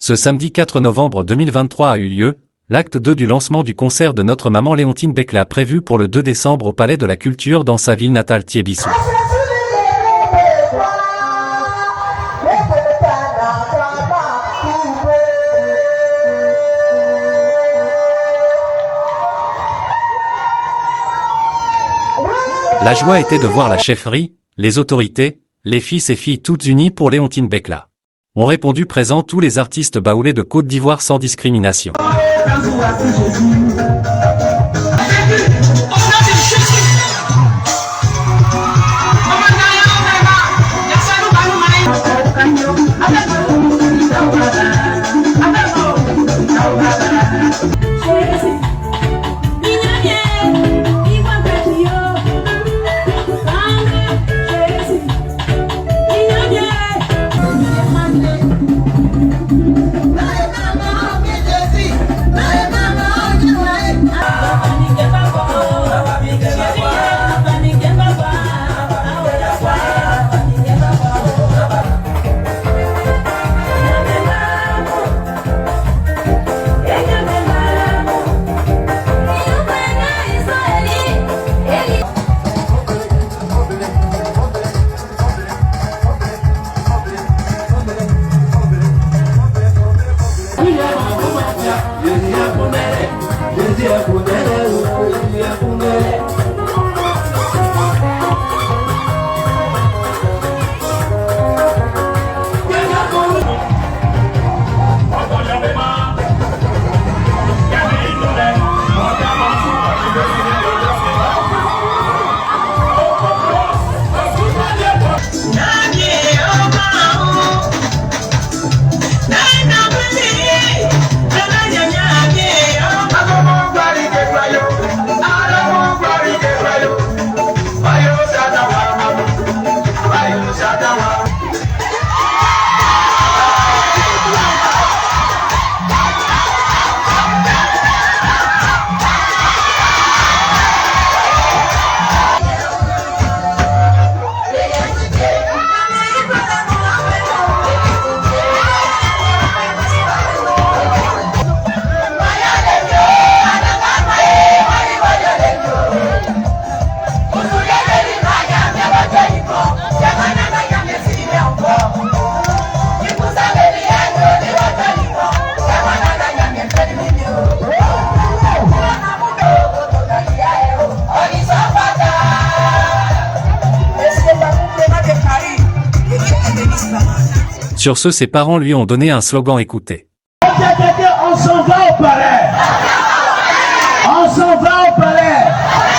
Ce samedi 4 novembre 2023 a eu lieu, l'acte 2 du lancement du concert de notre maman Léontine Bekla prévu pour le 2 décembre au Palais de la Culture dans sa ville natale Thiébissou. La joie était de voir la chefferie, les autorités, les fils et filles toutes unies pour Léontine Bekla. Ont répondu présents tous les artistes baoulés de Côte d'Ivoire sans discrimination. Sur ce, ses parents lui ont donné un slogan, écoutez. On s'en va au palais. On s'en va au palais.